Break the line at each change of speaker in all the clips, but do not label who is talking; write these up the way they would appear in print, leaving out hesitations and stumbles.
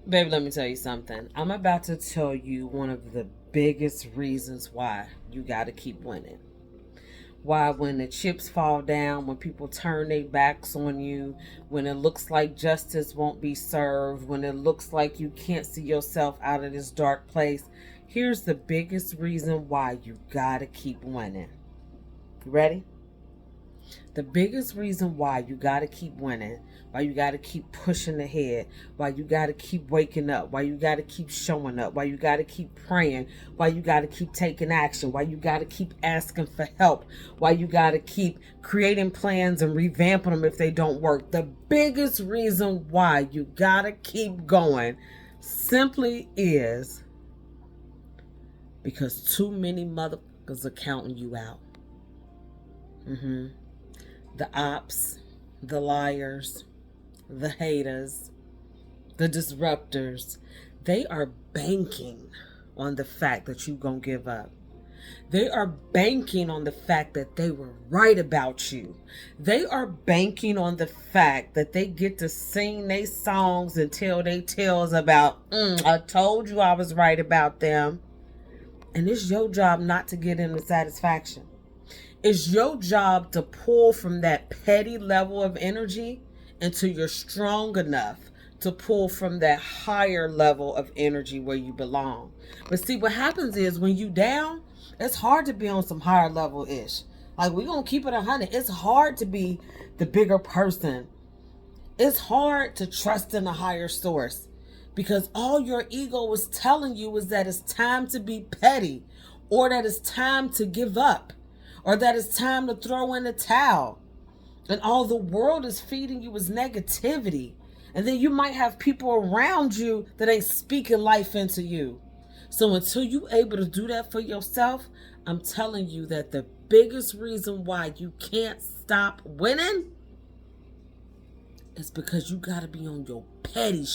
Baby, let me tell you something. I'm about to tell you one of the biggest reasons why you got to keep winning. Why, when the chips fall down, when people turn their backs on you, when it looks like justice won't be served, when it looks like you can't see yourself out of this dark place, here's the biggest reason why you got to keep winning. You ready? The biggest reason why you got to keep winning, why you got to keep pushing ahead, why you got to keep waking up, why you got to keep showing up, why you got to keep praying, why you got to keep taking action, why you got to keep asking for help, why you got to keep creating plans and revamping them if they don't work. The biggest reason why you got to keep going simply is because too many motherfuckers are counting you out. The ops, the liars, the haters, the disruptors, they are banking on the fact that you're going to give up. They are banking on the fact that they were right about you. They are banking on the fact that they get to sing their songs and tell their tales about, I told you I was right about them. And it's your job not to get into satisfaction. It's your job to pull from that petty level of energy until you're strong enough to pull from that higher level of energy where you belong. But see, what happens is when you down, it's hard to be on some higher level ish. Like, we're going to keep it 100. It's hard to be the bigger person. It's hard to trust in a higher source because all your ego is telling you is that it's time to be petty, or that it's time to give up, or that it's time to throw in the towel. And all the world is feeding you is negativity. And then you might have people around you that ain't speaking life into you. So until you able to do that for yourself, I'm telling you that the biggest reason why you can't stop winning is because you got to be on your petty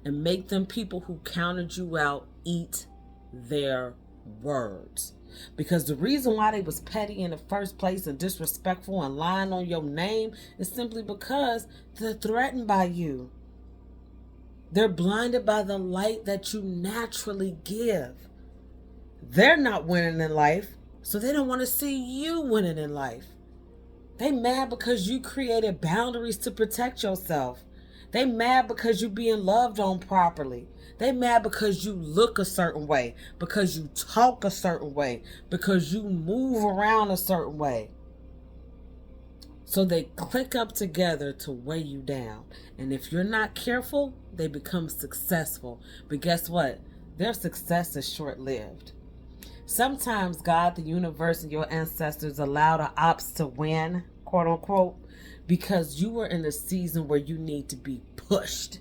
and make them people who counted you out eat their words. Because the reason why they was petty in the first place and disrespectful and lying on your name is simply because they're threatened by you. They're blinded by the light that you naturally give. They're not winning in life, so they don't want to see you winning in life. They mad because you created boundaries to protect yourself. They mad because you being loved on properly. They mad because you look a certain way, because you talk a certain way, because you move around a certain way. So they click up together to weigh you down. And if you're not careful, they become successful. But guess what? Their success is short-lived. Sometimes God, the universe, and your ancestors allow the ops to win, quote unquote, because you were in a season where you need to be pushed.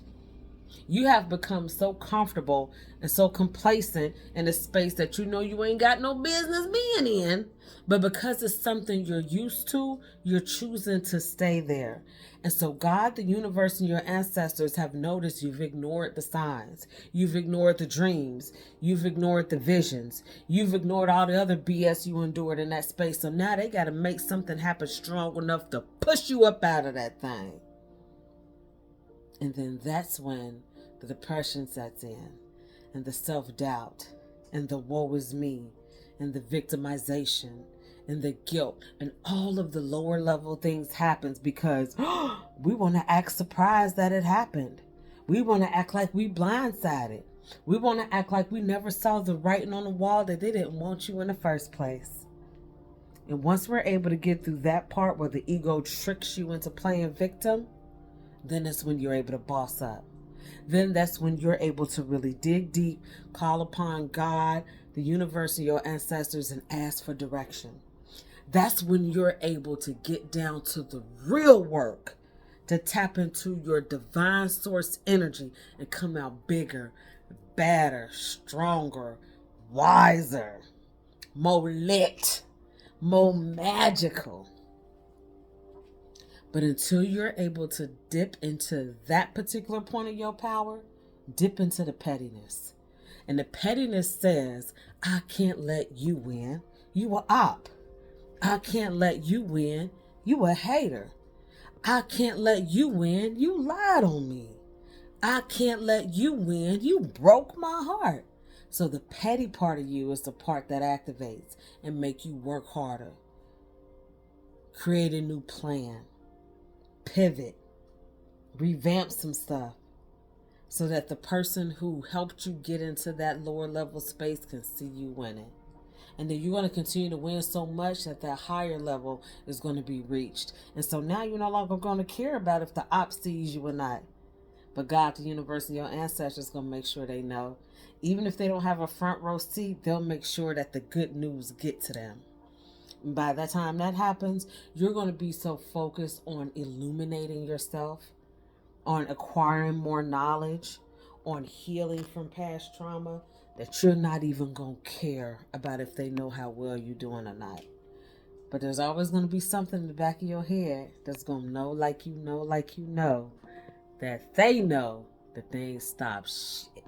You have become so comfortable and so complacent in a space that you know you ain't got no business being in. But because it's something you're used to, you're choosing to stay there. And so God, the universe, and your ancestors have noticed you've ignored the signs. You've ignored the dreams. You've ignored the visions. You've ignored all the other BS you endured in that space. So now they got to make something happen strong enough to push you up out of that thing. And then that's when the depression sets in, and the self-doubt, and the woe is me, and the victimization, and the guilt, and all of the lower level things happens because we want to act surprised that it happened. We want to act like we blindsided. We want to act like we never saw the writing on the wall that they didn't want you in the first place. And once we're able to get through that part where the ego tricks you into playing victim, then that's when you're able to boss up. Then that's when you're able to really dig deep, call upon God, the universe, and your ancestors, and ask for direction. That's when you're able to get down to the real work, to tap into your divine source energy and come out bigger, better, stronger, wiser, more lit, more magical. But until you're able to dip into that particular point of your power, dip into the pettiness. And the pettiness says, I can't let you win. You a op. I can't let you win. You a hater. I can't let you win. You lied on me. I can't let you win. You broke my heart. So the petty part of you is the part that activates and make you work harder. Create a new plan. Pivot. Revamp some stuff so that the person who helped you get into that lower level space can see you winning. And then you're going to continue to win so much that that higher level is going to be reached. And so now you're no longer going to care about if the op sees you or not. But God, the universe, and your ancestors going to make sure they know. Even if they don't have a front row seat, they'll make sure that the good news get to them. And by the time that happens, you're going to be so focused on illuminating yourself, on acquiring more knowledge, on healing from past trauma, that you're not even going to care about if they know how well you're doing or not. But there's always going to be something in the back of your head that's going to know, like you know, like you know, that they know that they ain't stop shit.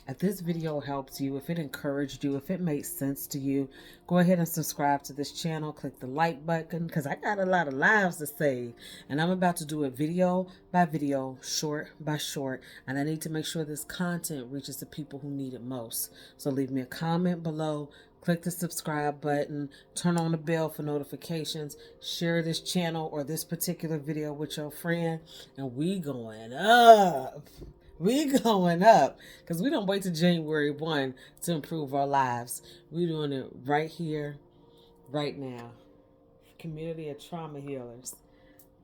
If this video helped you, if it encouraged you, if it made sense to you, go ahead and subscribe to this channel. Click the like button because I got a lot of lives to save. And I'm about to do it video by video, short by short. And I need to make sure this content reaches the people who need it most. So leave me a comment below. Click the subscribe button. Turn on the bell for notifications. Share this channel or this particular video with your friend. And we going up. We going up because we don't wait till January 1 to improve our lives. We're doing it right here, right now. Community of trauma healers,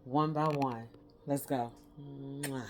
one by one. Let's go. Mwah.